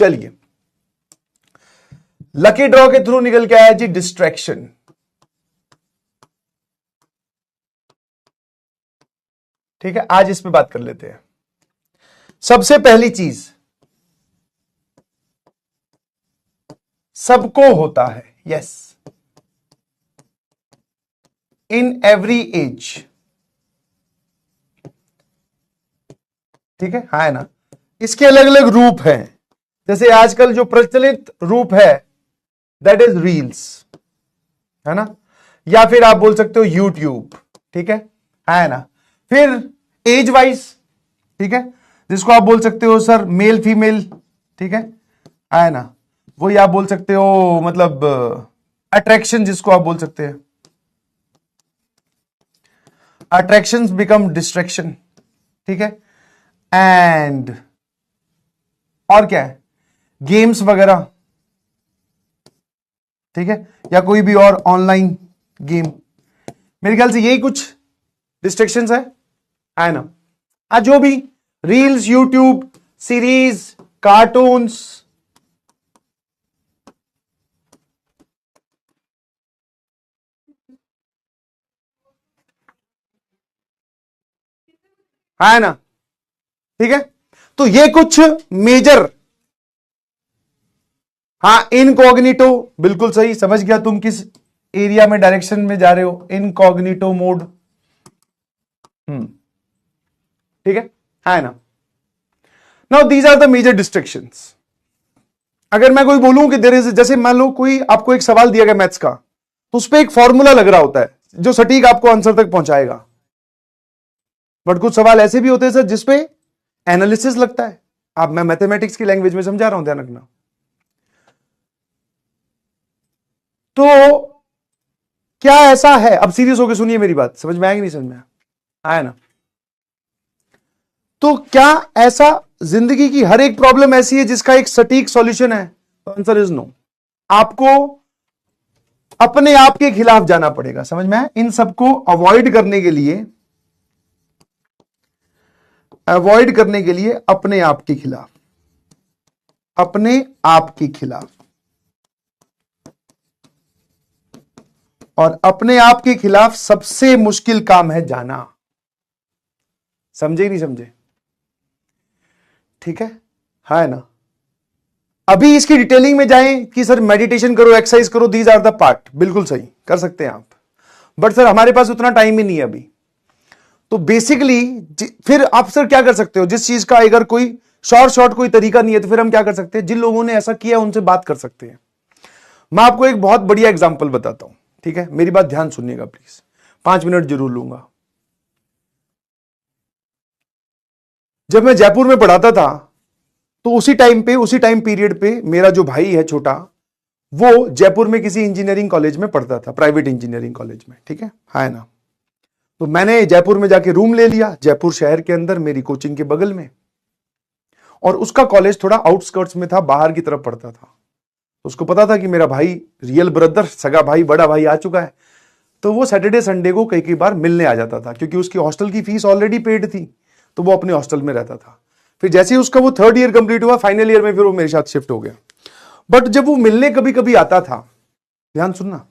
चलिए, lucky draw के through निकल के आया जी डिस्ट्रैक्शन। ठीक है, आज इस पे बात कर लेते हैं। सबसे पहली चीज, सबको होता है, यस, इन एवरी एज। ठीक है, हाँ है ना। इसके अलग अलग रूप हैं, जैसे आजकल जो प्रचलित रूप है दैट इज रील्स, है ना, या फिर आप बोल सकते हो यूट्यूब। ठीक है ना। फिर एज वाइज, ठीक है, जिसको आप बोल सकते हो सर मेल फीमेल। ठीक है ना, वही आप बोल सकते हो, मतलब अट्रैक्शन जिसको आप बोल सकते हैं, अट्रैक्शंस बिकम डिस्ट्रैक्शन। ठीक है, एंड और क्या है, गेम्स वगैरह। ठीक है, या कोई भी और ऑनलाइन गेम। मेरे ख्याल से यही कुछ डिस्ट्रैक्शंस है ना। आज जो भी रील्स, यूट्यूब, सीरीज, कार्टून्स, है ना। ठीक है, तो ये कुछ मेजर, हाँ, इनकॉग्निटो, बिल्कुल सही, समझ गया तुम किस एरिया में, डायरेक्शन में जा रहे हो, इनकॉग्निटो मोड। ठीक है ना। Now these are the major distractions. अगर मैं कोई बोलूं कि देयर इज, जैसे मान लो कोई आपको एक सवाल दिया गया मैथ्स का, तो उस पर एक फॉर्मूला लग रहा होता है जो सटीक आपको आंसर तक पहुंचाएगा। बट कुछ सवाल ऐसे भी होते हैं सर जिसपे एनालिसिस लगता है। आप, मैं मैथमेटिक्स की लैंग्वेज में समझा रहा हूं, ध्यान रखना। तो क्या ऐसा है, अब सीरियस होकर सुनिए मेरी बात, समझ में आएगी नहीं समझ में आया ना। तो क्या ऐसा जिंदगी की हर एक प्रॉब्लम ऐसी है जिसका एक सटीक सॉल्यूशन है? तो आंसर इज नो। आपको अपने आप के खिलाफ जाना पड़ेगा, समझ में आया। इन सबको अवॉइड करने के लिए, अपने आप के खिलाफ, अपने आप के खिलाफ, और अपने आप के खिलाफ सबसे मुश्किल काम है जाना। समझे नहीं समझे? ठीक है ना। अभी इसकी डिटेलिंग में जाएं कि सर मेडिटेशन करो, एक्सरसाइज करो, दीज आर द पार्ट, बिल्कुल सही कर सकते हैं आप, बट सर हमारे पास उतना टाइम ही नहीं है अभी। तो बेसिकली फिर आप सर क्या कर सकते हो, जिस चीज का अगर कोई शॉर्ट कोई तरीका नहीं है, तो फिर हम क्या कर सकते हैं, जिन लोगों ने ऐसा किया उनसे बात कर सकते हैं। मैं आपको एक बहुत बढ़िया एग्जांपल बताता हूं, ठीक है, मेरी बात ध्यान सुनिएगा प्लीज, 5 मिनट जरूर लूंगा। जब मैं जयपुर में पढ़ाता था, तो उसी टाइम पीरियड पे मेरा जो भाई है छोटा, वो जयपुर में किसी इंजीनियरिंग कॉलेज में पढ़ता था, प्राइवेट इंजीनियरिंग कॉलेज में। ठीक है ना। तो मैंने जयपुर में जाके रूम ले लिया, जयपुर शहर के अंदर, मेरी कोचिंग के बगल में, और उसका कॉलेज थोड़ा आउटस्कर्ट्स में था, बाहर की तरफ पड़ता था। तो उसको पता था कि मेरा भाई, रियल ब्रदर, सगा भाई, बड़ा भाई आ चुका है। तो वो सैटरडे संडे को कई बार मिलने आ जाता था, क्योंकि उसकी हॉस्टल की फीस ऑलरेडी पेड थी, तो वो अपने हॉस्टल में रहता था। फिर जैसे ही उसका वो 3rd ईयर कंप्लीट हुआ, फाइनल ईयर में फिर वो मेरे साथ शिफ्ट हो गया। बट जब वो मिलने कभी कभी आता था, ध्यान सुनना,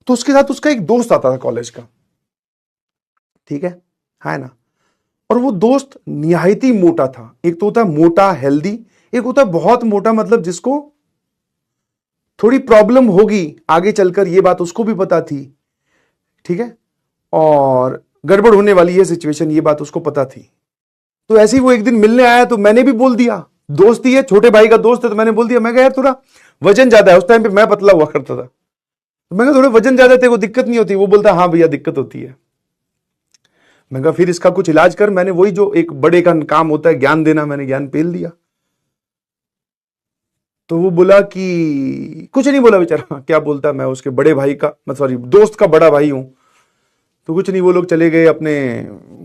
तो उसके साथ उसका एक दोस्त आता था कॉलेज का। ठीक है ना। और वो दोस्त निहायत ही मोटा था। एक तो होता है मोटा हेल्दी, एक होता है बहुत मोटा, मतलब जिसको थोड़ी प्रॉब्लम होगी आगे चलकर, ये बात उसको भी पता थी। ठीक है, और गड़बड़ होने वाली है सिचुएशन, ये बात उसको पता थी। तो ऐसे ही वो एक दिन मिलने आया, तो मैंने भी बोल दिया, दोस्त ही है, छोटे भाई का दोस्त है, तो मैंने बोल दिया, मैं कहा यार थोड़ा वजन ज्यादा है। उस टाइम पे मैं पतला हुआ करता था, तो मैं कहा थोड़ा वजन ज्यादा, तेरे को दिक्कत नहीं होती? वो बोलता हाँ भैया दिक्कत होती है। मैं कहा फिर इसका कुछ इलाज कर। मैंने वही जो एक बड़े का काम होता है, ज्ञान देना, मैंने ज्ञान पेल दिया। तो वो बोला कि कुछ नहीं बोला बेचारा, क्या बोलता, मैं उसके बड़े भाई का, मैं सॉरी दोस्त का बड़ा भाई हूं। तो कुछ नहीं, वो लोग चले गए अपने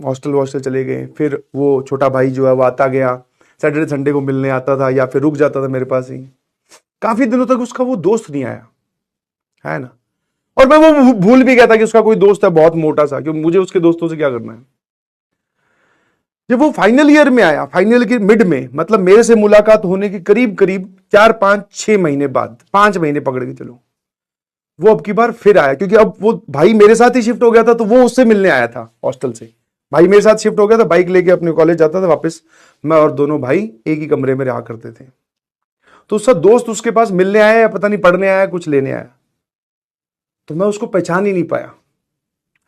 हॉस्टल चले गए। फिर वो छोटा भाई जो है वो आता गया, सैटरडे संडे को मिलने आता था, या फिर रुक जाता था मेरे पास ही। काफी दिनों तक उसका वो दोस्त नहीं आया, है ना। और मैं वो भूल भी गया था कि उसका कोई दोस्त है बहुत मोटा सा, क्योंकि मुझे उसके दोस्तों से क्या करना है। जब वो फाइनल ईयर में आया, फाइनल के मिड में, मतलब मेरे से मुलाकात होने के करीब करीब 4-5-6 महीने बाद, 5 महीने पकड़ के चलो, वो अब की बार फिर आया, क्योंकि अब वो भाई मेरे साथ ही शिफ्ट हो गया था, तो वो उससे मिलने आया था हॉस्टल से। भाई मेरे साथ शिफ्ट हो गया था, बाइक लेके अपने कॉलेज जाता था वापस, मैं और दोनों भाई एक ही कमरे में रहा करते थे। तो उसका दोस्त उसके पास मिलने आया या पता नहीं पढ़ने आया, कुछ लेने आया, तो मैं उसको पहचान ही नहीं पाया,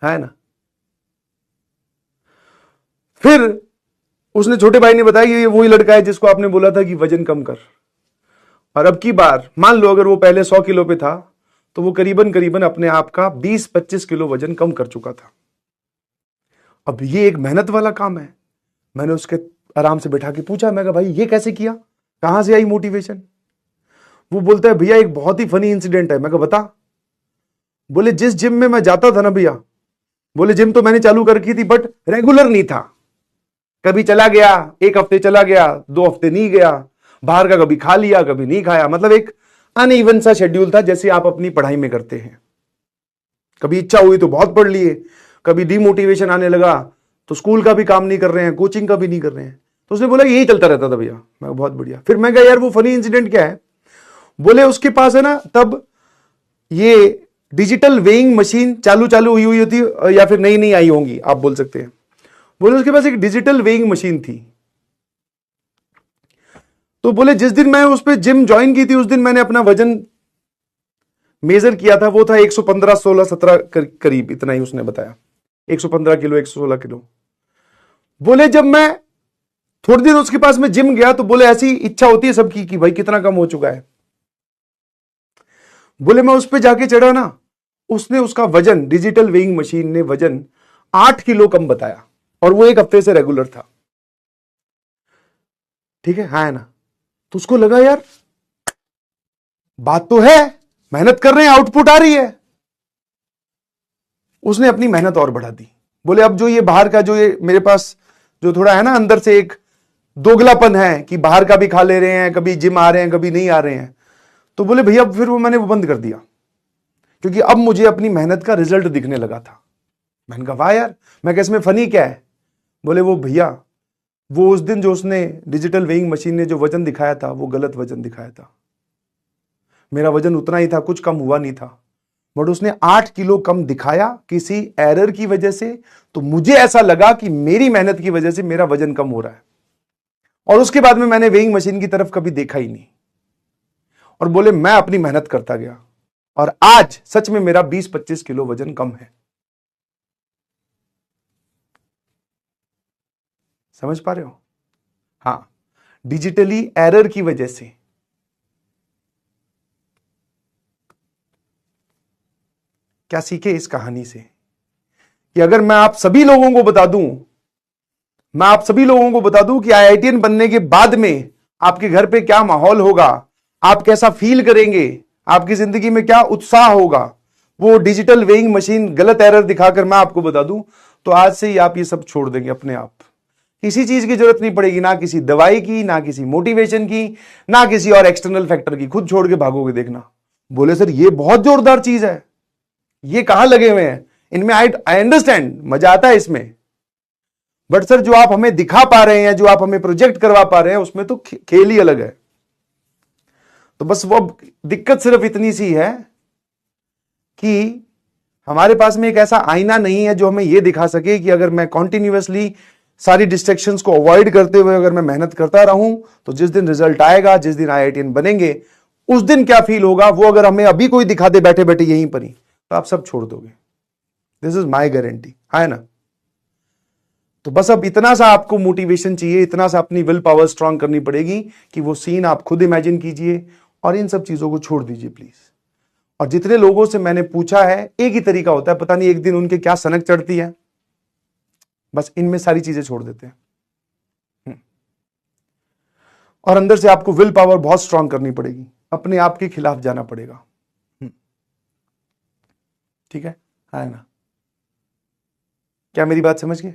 है ना। फिर उसने, छोटे भाई ने बताया कि ये वही लड़का है जिसको आपने बोला था कि वजन कम कर। और अब की बार मान लो अगर वो पहले 100 किलो पे था, तो वो करीबन करीबन अपने आप का 20-25 किलो वजन कम कर चुका था। अब ये एक मेहनत वाला काम है। मैंने उसके आराम से बैठा के पूछा, मैं कहा भाई ये कैसे किया, कहां से आई मोटिवेशन? वो बोलता है भैया एक बहुत ही फनी इंसिडेंट है। मैं कहा बता। बोले जिस जिम में मैं जाता था ना भैया, बोले जिम तो मैंने चालू कर रखी थी बट रेगुलर नहीं था, कभी चला गया, एक हफ्ते चला गया, 2 हफ्ते नहीं गया, बाहर का कभी खा लिया कभी नहीं खाया, मतलब एक अनइवन सा शेड्यूल था, जैसे आप अपनी पढ़ाई में करते हैं। कभी इच्छा हुई तो बहुत पढ़ लिए, कभी डिमोटिवेशन आने लगा तो स्कूल का भी काम नहीं कर रहे हैं, कोचिंग का भी नहीं कर रहे हैं। तो उसने बोला यही चलता रहता था भैया। मैं बहुत बढ़िया। फिर मैं कहा यार वो फनी इंसिडेंट क्या है? बोले उसके पास है ना तब ये डिजिटल वेइंग मशीन चालू चालू हुई हुई होती, या फिर नई नई आई होंगी आप बोल सकते हैं। बोले उसके पास एक डिजिटल वेइंग मशीन थी। तो बोले जिस दिन मैं उस पर जिम ज्वाइन की थी, उस दिन मैंने अपना वजन मेजर किया था, वो था 115, 16, 17 करीब, इतना ही उसने बताया, 115 किलो, 116 किलो। बोले जब मैं थोड़े दिन उसके पास में जिम गया, तो बोले ऐसी इच्छा होती है सबकी कि भाई कितना कम हो चुका है। बोले मैं उस पर जाके चढ़ा ना, उसने उसका वजन, डिजिटल वेइंग मशीन ने वजन 8 किलो कम बताया, और वो एक हफ्ते से रेगुलर था। ठीक है, हाँ है ना। तो उसको लगा यार बात तो है, मेहनत कर रहे हैं, आउटपुट आ रही है। उसने अपनी मेहनत और बढ़ा दी। बोले अब जो ये बाहर का, जो ये मेरे पास जो थोड़ा है ना अंदर से एक दोगलापन है कि बाहर का भी खा ले रहे हैं, कभी जिम आ रहे हैं कभी नहीं आ रहे हैं, तो बोले भैया फिर वो मैंने वो बंद कर दिया, क्योंकि अब मुझे अपनी मेहनत का रिजल्ट दिखने लगा था। मैंने कहा वाह यार, मैं कहा इसमें फनी क्या है? बोले वो भैया, वो उस दिन जो उसने डिजिटल वेइंग मशीन ने जो वजन दिखाया था, वो गलत वजन दिखाया था। मेरा वजन उतना ही था, कुछ कम हुआ नहीं था, बट उसने 8 किलो कम दिखाया किसी एरर की वजह से। तो मुझे ऐसा लगा कि मेरी मेहनत की वजह से मेरा वजन कम हो रहा है, और उसके बाद में मैंने वेइंग मशीन की तरफ कभी देखा ही नहीं। और बोले मैं अपनी मेहनत करता गया, और आज सच में मेरा 20-25 किलो वजन कम है। समझ पा रहे हो? हां, डिजिटली एरर की वजह से। क्या सीखे इस कहानी से? कि अगर मैं आप सभी लोगों को बता दूं, मैं आप सभी लोगों को बता दूं कि आईआईटीएन बनने के बाद में आपके घर पे क्या माहौल होगा, आप कैसा फील करेंगे, आपकी जिंदगी में क्या उत्साह होगा, वो डिजिटल वेइंग मशीन गलत एरर दिखाकर मैं आपको बता दूं, तो आज से ही आप ये सब छोड़ देंगे अपने आप। किसी चीज की जरूरत नहीं पड़ेगी, ना किसी दवाई की, ना किसी मोटिवेशन की, ना किसी और एक्सटर्नल फैक्टर की, खुद छोड़ के भागोगे देखना। बोले सर ये बहुत जोरदार चीज है, ये कहां लगे हुए हैं इनमें? आई अंडरस्टैंड, मजा आता है इसमें, बट सर जो आप हमें दिखा पा रहे हैं, जो आप हमें प्रोजेक्ट करवा पा रहे हैं, उसमें तो खेल ही अलग है। तो बस वो दिक्कत सिर्फ इतनी सी है कि हमारे पास में एक ऐसा आईना नहीं है जो हमें यह दिखा सके कि अगर मैं कॉन्टिन्यूअसली सारी डिस्ट्रैक्शंस को अवॉइड करते हुए अगर मैं मेहनत करता रहूं, तो जिस दिन रिजल्ट आएगा, जिस दिन आईआईटीएन बनेंगे, उस दिन क्या फील होगा, वो अगर हमें अभी कोई दिखा दे बैठे बैठे यहीं पर ही, तो आप सब छोड़ दोगे। दिस इज माई गारंटी, है ना। तो बस अब इतना सा आपको मोटिवेशन चाहिए, इतना सा अपनी विल पावर स्ट्रांग करनी पड़ेगी कि वो सीन आप खुद इमेजिन कीजिए, और इन सब चीजों को छोड़ दीजिए प्लीज। और जितने लोगों से मैंने पूछा है, एक ही तरीका होता है, पता नहीं एक दिन उनके क्या सनक चढ़ती है, बस इनमें सारी चीजें छोड़ देते हैं। और अंदर से आपको विल पावर बहुत स्ट्रांग करनी पड़ेगी, अपने आप के खिलाफ जाना पड़ेगा। ठीक है ना? क्या मेरी बात समझ गए?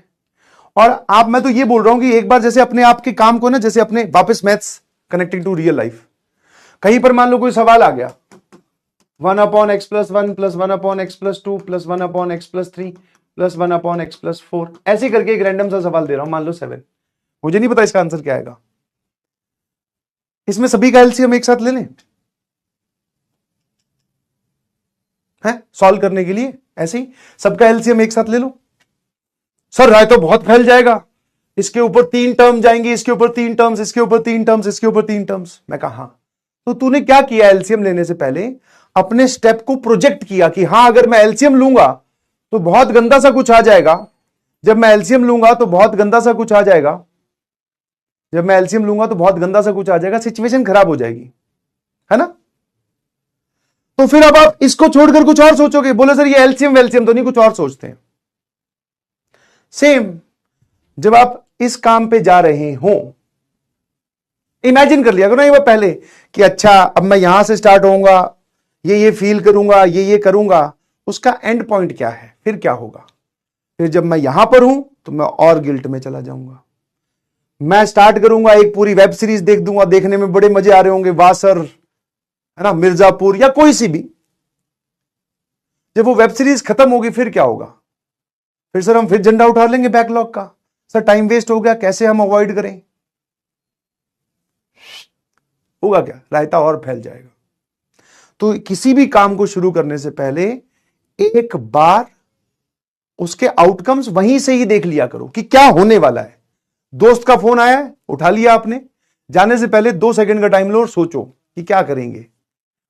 और आप, मैं तो ये बोल रहा हूं कि एक बार जैसे अपने आप के काम को ना, जैसे अपने वापस maths connecting to real life, कहीं पर मान लो कोई सवाल आ गया, 1/x+1 + 1/x+2 + 1/x+3 + 1/x+4, ऐसे करके एक रैंडम सा सवाल दे रहा हूं, मान लो 7। मुझे नहीं पता इसका आंसर क्या आएगा। इसमें सभी का एलसीएम एक साथ ले लें है सॉल्व करने के लिए, ऐसे ही सबका एलसीएम एक साथ ले लो। सर राय तो बहुत फैल जाएगा, इसके ऊपर 3 टर्म जाएंगे, इसके ऊपर 3 टर्म्स, इसके ऊपर 3 टर्म्स, इसके ऊपर 3 टर्म्स। मैं कहा हाँ। तो तूने क्या किया एलसीएम लेने से पहले? अपने स्टेप को प्रोजेक्ट किया कि हां अगर मैं एलसीएम लूंगा तो बहुत गंदा सा कुछ आ जाएगा, जब मैं एलसीएम लूंगा तो बहुत गंदा सा कुछ आ जाएगा, जब मैं एलसीएम लूंगा तो बहुत गंदा सा कुछ आ जाएगा, सिचुएशन खराब हो जाएगी, है ना। तो फिर अब आप इसको छोड़कर कुछ और सोचोगे, बोले सर ये एलसीएम वेलसीएम तो नहीं, कुछ और सोचते हैं। सेम जब आप इस काम पे जा रहे हो, इमेजिन कर लिया करो ना एक बार पहले कि अच्छा अब मैं यहां से स्टार्ट होऊंगा, ये फील करूंगा, ये करूंगा, उसका एंड पॉइंट क्या है, फिर क्या होगा। फिर जब मैं यहां पर हूं तो मैं और गिल्ट में चला जाऊंगा। मैं स्टार्ट करूंगा, एक पूरी वेब सीरीज देख दूंगा, देखने में बड़े मजे आ रहे होंगे, वासर है ना, मिर्जापुर या कोई सी भी। जब वो वेब सीरीज खत्म होगी फिर क्या होगा? फिर सर हम फिर झंडा उठा लेंगे बैकलॉग का, सर टाइम वेस्ट हो गया, कैसे हम अवॉइड करें। होगा क्या? रायता और फैल जाएगा। तो किसी भी काम को शुरू करने से पहले एक बार उसके आउटकम्स वहीं से ही देख लिया करो कि क्या होने वाला है। दोस्त का फोन आया है, उठा लिया आपने, जाने से पहले 2 सेकंड का टाइम लो और सोचो कि क्या करेंगे।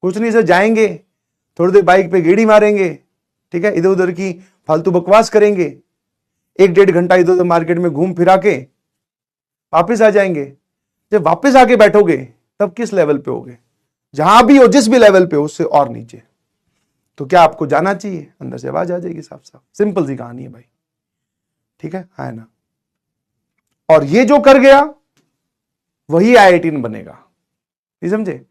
कुछ नहीं सर, जाएंगे थोड़ी देर बाइक पे गेड़ी मारेंगे, ठीक है, इधर उधर की फालतू बकवास करेंगे, 1-1.5 घंटा इधर उधर मार्केट में घूम फिरा के वापिस आ जाएंगे। जब वापिस आके बैठोगे तब किस लेवल पे होगे? जहां भी हो, जिस भी लेवल पे हो, उससे और नीचे। तो क्या आपको जाना चाहिए? अंदर से आवाज आ जाएगी साफ साफ। सिंपल सी कहानी है भाई, ठीक है ना। और ये जो कर गया वही IIT बनेगा, नहीं समझे?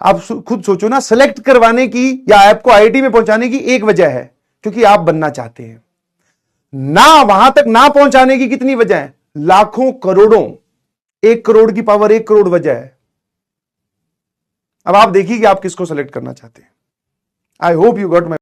आप खुद सोचो ना, सेलेक्ट करवाने की या आपको IIT में पहुंचाने की एक वजह है, क्योंकि आप बनना चाहते हैं ना। वहां तक ना पहुंचाने की कितनी वजह है? लाखों करोड़ों, 1 करोड़ की पावर 1 करोड़ वजह है। अब आप देखिए कि आप किसको सेलेक्ट करना चाहते हैं। I hope you got my